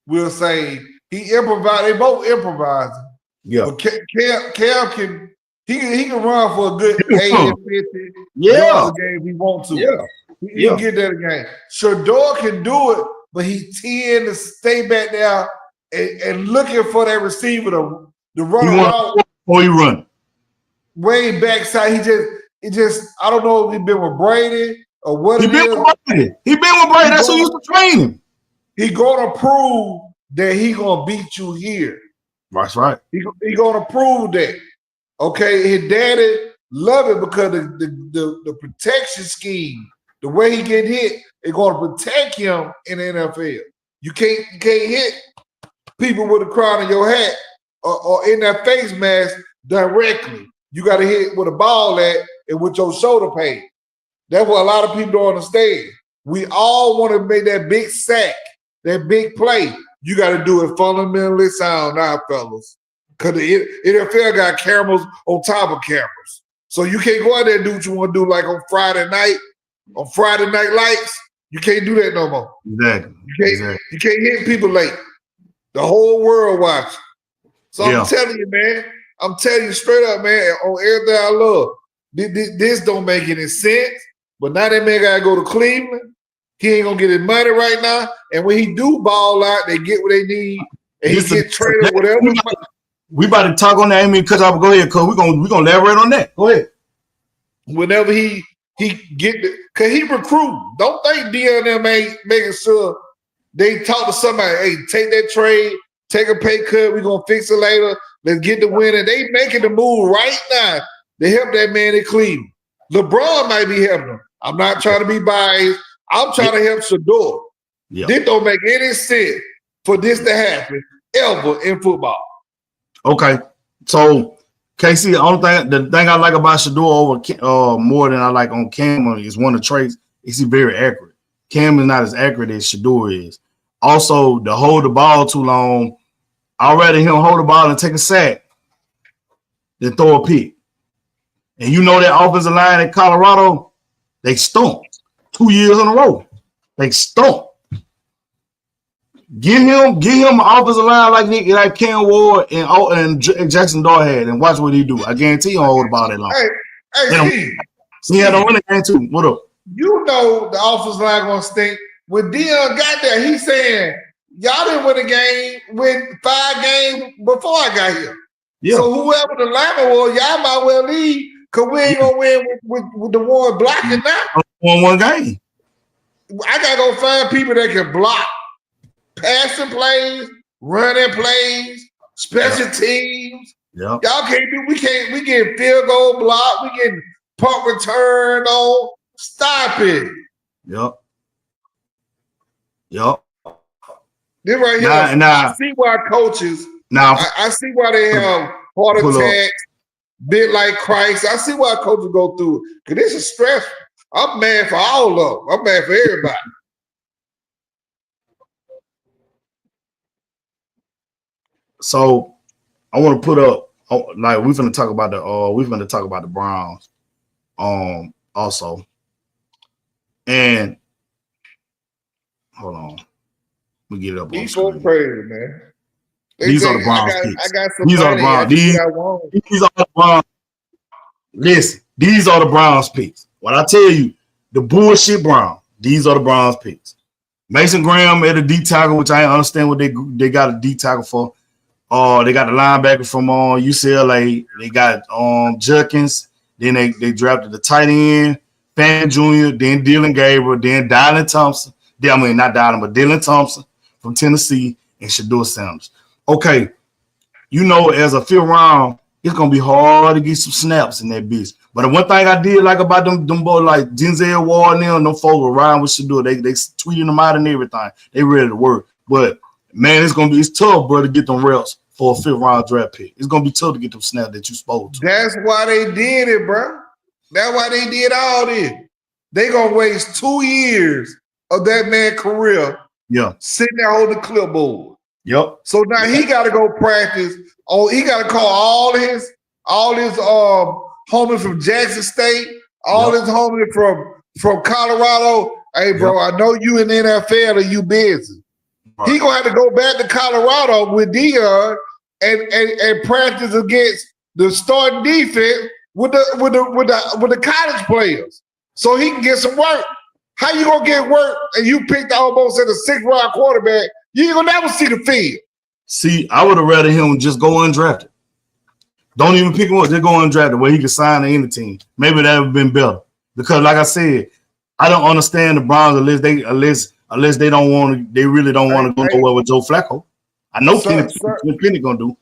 we'll say, he improvise. They both improvising. Yeah. But Cam can run for a good 80-50 yards a game if he wants to. Yeah. He can get that game. Shador can do it, but he tend to stay back there and looking for that receiver to run out. Before he run. Way backside. He just I don't know if he's been with Brady or what He been with Brady. That's who used to train him. He gonna prove that he gonna beat you here. That's right. He gonna prove that. Okay, his daddy love it because the protection scheme, the way he get hit, it's gonna protect him in the NFL. You can't hit people with a crown in your hat or in that face mask directly. You got to hit with a ball at and with your shoulder pad. That's what a lot of people don't understand. We all want to make that big sack, that big play. You got to do it fundamentally sound now, fellas. Because the NFL got cameras on top of cameras. So you can't go out there and do what you want to do like on Friday night lights. You can't do that no more. Exactly. You can't hit people late. The whole world watching. So I'm telling you, man. I'm telling you straight up, man, on everything I love. This don't make any sense. But now that man gotta go to Cleveland. He ain't gonna get his money right now. And when he do ball out, they get what they need. And he get traded, whatever. We about to talk on that. I mean, cause I'll go ahead, cause we're gonna elaborate on that. Go ahead. Whenever he get cause he recruit. Don't think DNM making sure they talk to somebody. Hey, take that trade, take a pay cut. We're gonna fix it later. Let's get the win. And they making the move right now to help that man in Cleveland. LeBron might be helping him. I'm not trying to be biased. I'm trying to help Shador. Yeah. This don't make any sense for this to happen ever in football. Okay. So, KC, the thing I like about Shador over more than I like on Cam is one of the traits is he very accurate. Cam is not as accurate as Shador is. Also, to hold the ball too long, I'd rather him hold the ball and take a sack than throw a pick. And you know that offensive line in Colorado, they stumped 2 years in a row. They stumped. Give him an offensive line like Cam Ward and Jackson Dart had, and watch what he do. I guarantee he'll hold the ball that long. Hey, Steve. He had a winning game too. What up? You know the offensive line gonna stink. When Dion got there, he's saying, y'all didn't win 5 games before I got here. Yeah. So whoever the lineman was, y'all might well leave because we ain't gonna win with the one blocking now. One game. I gotta go find people that can block, passing plays, running plays, special teams. Yeah. Y'all can't do. We get field goal block. We get punt return on. Stop it. Yep. This right here. I see why coaches. I see why they have heart attacks, bit like Christ. I see why coaches go through it because this is stressful. I'm mad for all of them. I'm mad for everybody. So I want to put up like we're gonna talk about the Browns also. And hold on. Let me get it up. These folks crazy, man. These are the Browns. I got some these are the Browns. These are the Browns. Listen, these are the Browns picks. What I tell you, the bullshit Browns. These are the Browns picks. Mason Graham at a D tackle, which I understand what they got a D tackle for. They got the linebacker from UCLA. They got Judkins. Then they drafted the tight end, Fan Jr., then Dylan Gabriel, then Dylan Thompson. Not Dylan, but Dylan Thompson from Tennessee and Shador Sanders. Okay, as a 5th round, it's gonna be hard to get some snaps in that bitch. But the one thing I did like about them boys like Denzel Ward and them folks around with Shador, they tweeting them out and everything. They ready to work. But man, it's tough, bro, to get them reps for a 5th round draft pick. It's gonna be tough to get them snaps that you supposed to. That's why they did it, bro. That's why they did all this. They gonna waste 2 years of that man's career. Yeah, sitting there holding the clipboard. Yep. So now he got to go practice. Oh, he got to call all his homies from Jackson State, all his homies from Colorado. Hey, bro, I know you in the NFL and you busy. Right. He gonna have to go back to Colorado with Deion and practice against the starting defense with the college players, so he can get some work. How you gonna get work and you picked almost at a 6th round quarterback? You ain't gonna never see the field. See, I would have rather him just go undrafted. Don't even pick him up. Just go undrafted where he can sign to any team. Maybe that would have been better. Because like I said, I don't understand the Browns unless they don't want to. They really don't want to go nowhere with Joe Flacco. I know Kenny gonna do.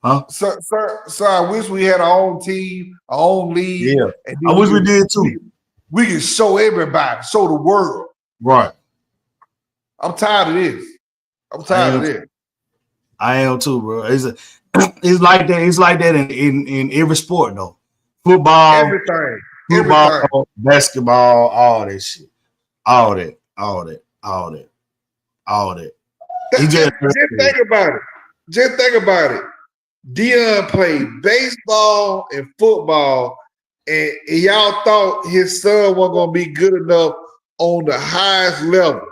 Huh? Sir, I wish we had our own team, our own league. Yeah, I wish we did too. We can show everybody, show the world. Right. I'm tired of this. I am too, bro. It's like that. It's like that in every sport, though. Football, everything. Basketball, all that shit. All that. Just think about it. Just think about it. Deion played baseball and football, and y'all thought his son wasn't going to be good enough on the highest level.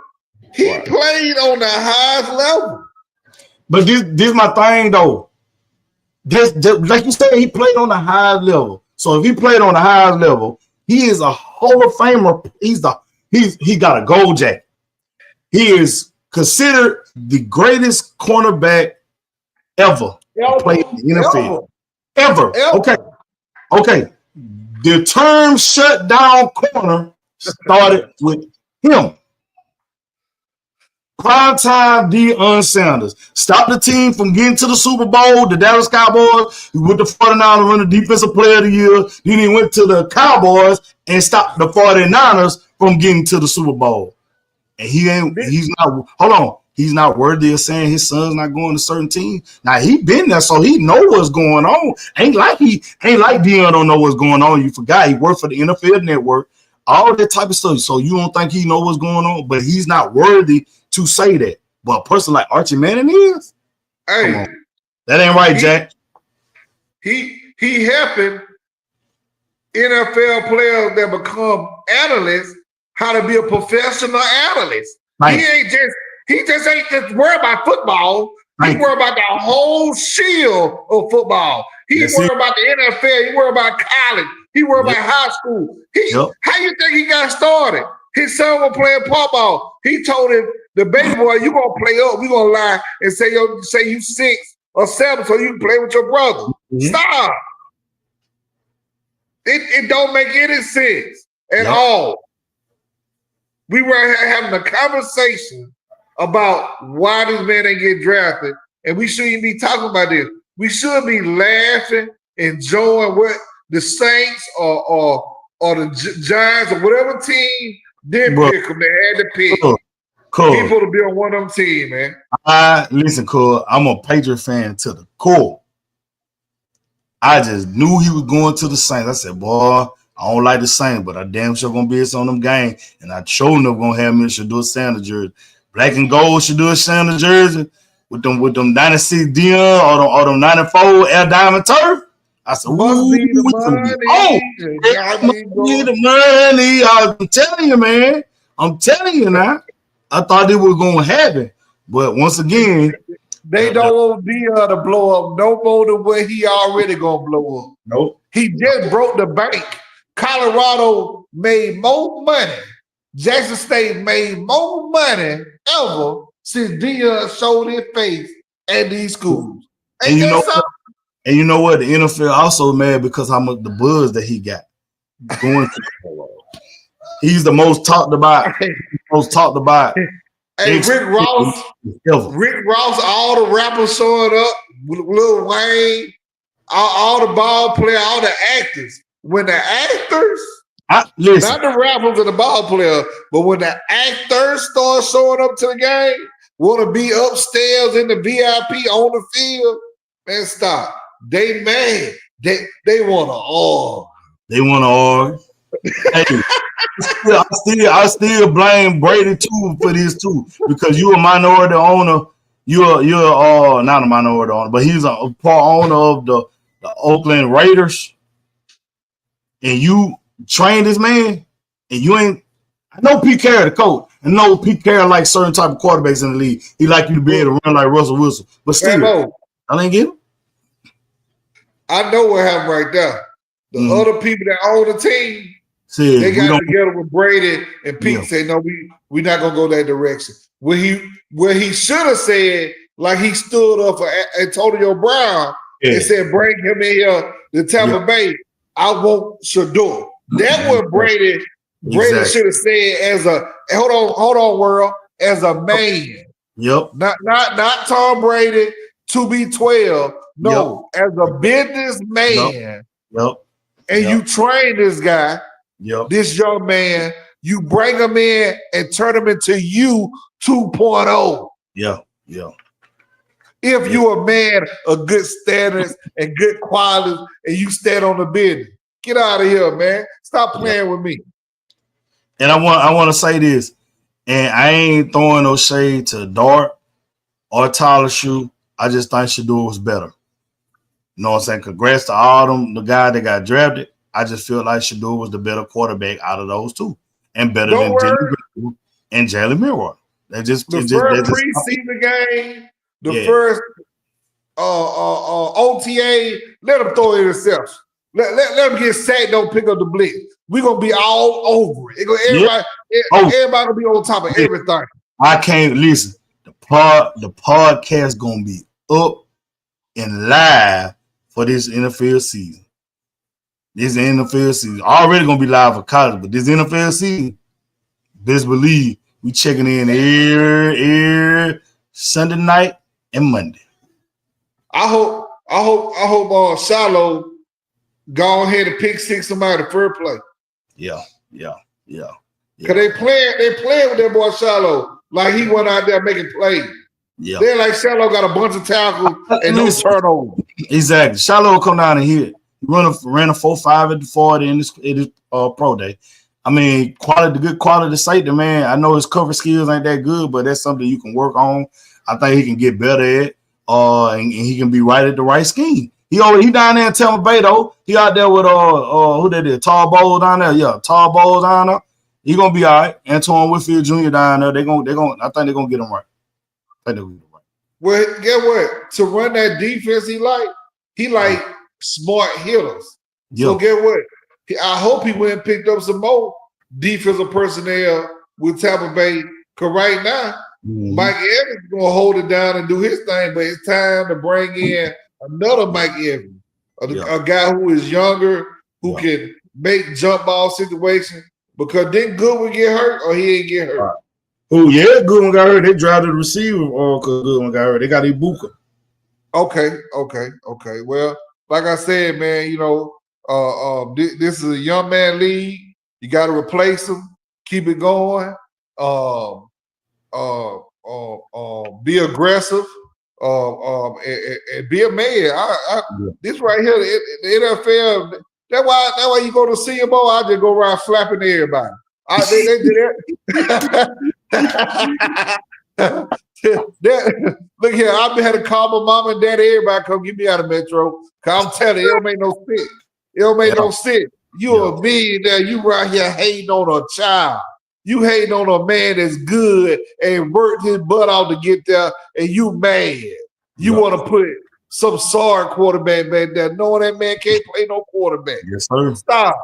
He played on the highest level. But this my thing, though. Just like you said, he played on the highest level. So if he played on the highest level, he is a Hall of Famer. He got a gold jacket. He is considered the greatest cornerback ever played in the NFL. Ever. Okay. The term shut down corner started with him. Primetime Deion Sanders stopped the team from getting to the Super Bowl. The Dallas Cowboys, he went to 49ers, won the Defensive Player of the Year. Then he went to the Cowboys and stopped the 49ers from getting to the Super Bowl. And he's not worthy of saying his son's not going to certain teams. Now he been there, so he know what's going on. Ain't like Deion don't know what's going on. You forgot he worked for the NFL Network, all that type of stuff. So you don't think he know what's going on, but he's not worthy to say that. But a person like Archie Manning is. Hey, that ain't right, Jack. He helping NFL players that become analysts how to be a professional analyst. He just ain't just worried about football. He worried about the whole shield of football. He worried about the NFL. He worried about college. He worried about high school. How you think he got started? His son was playing football. He told him, the baby boy, you gonna play up. We gonna lie and say you 6 or 7 so you can play with your brother. Mm-hmm. Stop. It don't make any sense at all. We were having a conversation about why this man ain't get drafted, and we shouldn't be talking about this. We should be laughing, enjoying what the Saints or the Giants or whatever team did pick them. They had to pick people to be on one of them teams, man. Listen, Cole, I'm a Patriot fan to the core. I just knew he was going to the Saints. I said, boy, I don't like the Saints, but I damn sure gonna be on them games, and I sure enough gonna have me Shedeur Sanders jersey, black and gold Shedeur Sanders jersey with them 96 Deion or them 94 Air Diamond Turf. I said, must be the money. I'm telling you, man. I'm telling you now. I thought it was gonna happen, but once again, they don't want Deion to blow up no more than what he already gonna blow up. Nope. He just broke the bank. Colorado made more money. Jackson State made more money ever since Deion showed his face at these schools. And you know what? The NFL also mad because how much the buzz that he got going to Colorado. He's the most talked about. Hey, Rick Ross, all the rappers showing up, Lil Wayne, all the ball player, all the actors. When the actors, listen, not the rappers and the ball player, but when the actors start showing up to the game, want to be upstairs in the VIP on the field, man, stop. They mad. They want to argue. They want to argue. Hey, I still blame Brady too for this too, because you a minority owner. You're not a minority owner, but he's a part owner of the Oakland Raiders, and you train this man, and you ain't. I know Pete Carroll, the coach, and know Pete Carroll like certain type of quarterbacks in the league. He like you to be able to run like Russell Wilson, but still, I ain't get him. I know what happened right there. The other people that own the team, they got together with Brady and Pete. Said, "No, we not gonna go that direction." Where he should have said, like he stood up for Antonio Brown and said, "Bring him in here to Tampa Bay. I want Shador." That's what Brady should have said as a hold on, world, as a man. Yep. Not Tom Brady to be 12. No, as a businessman. Yep. And you train this guy, this young man, you bring him in and turn him into you 2.0. Yeah. If you're a man of good standards and good qualities and you stand on the business, get out of here, man. Stop playing with me. And I want to say this, and I ain't throwing no shade to Dart or Tyler Shoe. I just think Shador was better. You know what I'm saying? Congrats to all them, the guy that got drafted. I just feel like Shador was the better quarterback out of those two, and better than Jimmy and Jalen Milroy. First preseason game, first OTA, let them throw interceptions. Let them get sacked. Don't pick up the blitz. We're gonna be all over it. Everybody gonna be on top of everything. I can't listen. The podcast gonna be up and live for this NFL season. This NFL season already gonna be live for college, but this NFL season, best believe we checking in every Sunday night and Monday. I hope Shiloh go ahead and pick six somebody the first play. Yeah. Cause they playing with that boy Shiloh like he went out there making plays. Yeah. They're like Shiloh got a bunch of tackles and no turnover. Exactly. Shiloh will come down and hit. He ran a 4.5 at the 40 in his pro day. I mean, good quality safety, man. I know his cover skills ain't that good, but that's something you can work on. I think he can get better at, and he can be right at the right scheme. He down there in Tampa Bay though. He out there with who that is? Tall Bowles down there. Yeah, Tall Bowles down there. He gonna be all right. Antoine Whitfield Jr. down there. I think they're gonna get him right. Well, get what? To run that defense, he like smart hitters. Yeah. So get what? I hope he went and picked up some more defensive personnel with Tampa Bay. Cause right now, Mike Evans is gonna hold it down and do his thing, but it's time to bring in another Mike Evans, a guy who is younger, who can make jump ball situations. Because didn't Goodwin get hurt or he ain't get hurt? Oh yeah, Goodwin got hurt. They drafted the receiver because Goodwin got hurt. They got Ibuka. Okay. Well, like I said, man, this is a young man league. You got to replace him. Keep it going. Be aggressive. And be a man. This right here, the NFL. That's why you go to CMO. I just go around flapping everybody. They do that. Look here, I've had to call my mom and dad. Everybody come get me out of Metro. Cause I'm telling you, it don't make no sense. It don't make no sense. You a millionaire. You right here hating on a child. You hating on a man that's good and worked his butt out to get there, and you mad. You want to put some sorry quarterback back there, knowing that man can't play no quarterback. Yes, sir. Stop.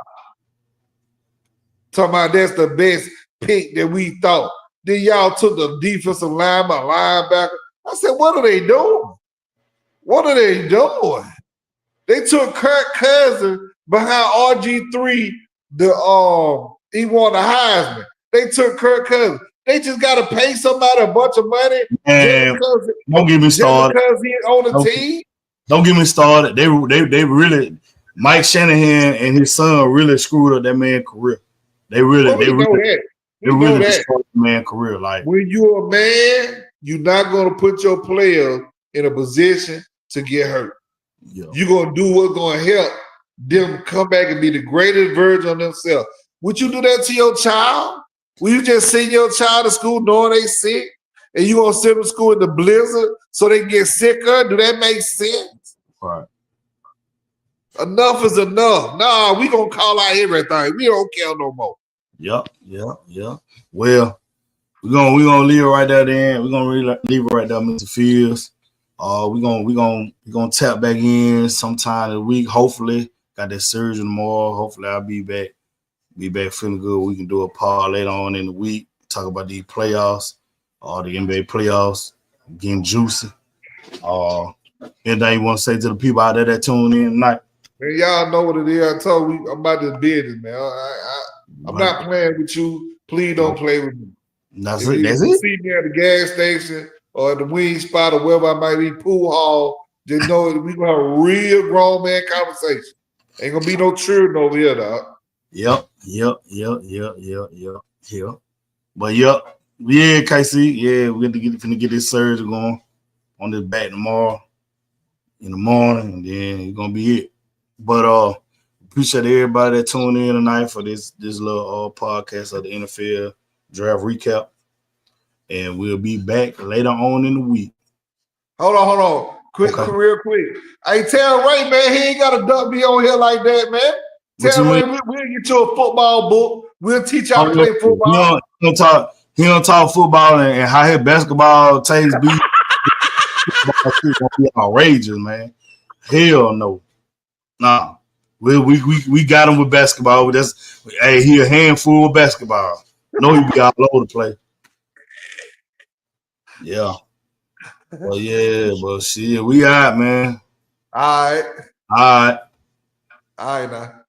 Talking about that's the best pick that we thought. Then y'all took the defensive linebacker. I said, what are they doing? What are they doing? They took Kirk Cousins behind RG3. He won the Heisman. They took Kirk Cousins. They just got to pay somebody a bunch of money. Man, don't get me started. Because he's on the team. Don't get me started. They really Mike Shanahan and his son really screwed up that man's career. They really destroyed the man's career. Like when you're a man, you're not gonna put your players in a position to get hurt. Yeah. You're gonna do what's gonna help them come back and be the greatest version of themselves. Would you do that to your child? Will you just send your child to school knowing they sick? And you gonna send them to school in the blizzard so they get sicker? Do that make sense? Right. Enough is enough. Nah, we gonna call out everything. We don't care no more. Yep. Well, we're gonna leave it right there. Then we're gonna leave it right there, Mr. Fields. We're gonna tap back in sometime this week. Hopefully, got that surgery tomorrow. Hopefully, I'll be back feeling good. We can do a pod later on in the week. Talk about these playoffs, the NBA playoffs, getting juicy. Anything you want to say to the people out there that tune in tonight? Man, y'all know what it is. I told you I'm about this business, man. I'm not playing with you. Please don't play with me. That's if it. That's it. See me at the gas station or at the wing spot or wherever I might be, pool hall. Just know that we gonna have a real grown man conversation. Ain't gonna be no cheering over here, dog. Yep. But yeah, KC. Yeah, we're gonna get this surgery going on this back tomorrow in the morning, and then it's gonna be it. But appreciate everybody that tuned in tonight for this little podcast of the NFL draft recap. And we'll be back later on in the week. Hold on. Real quick. Hey, tell Ray, man, he ain't got to duck me on here like that, man. Tell Ray, we'll get you a football book. We'll teach y'all to play football. He don't talk football and how his basketball tastes be. Gonna be outrageous, man. Hell no. Nah. We got him with basketball. He a handful of basketball. No, he be all over the place. Yeah. Well, yeah, but shit, we out, man. All right now.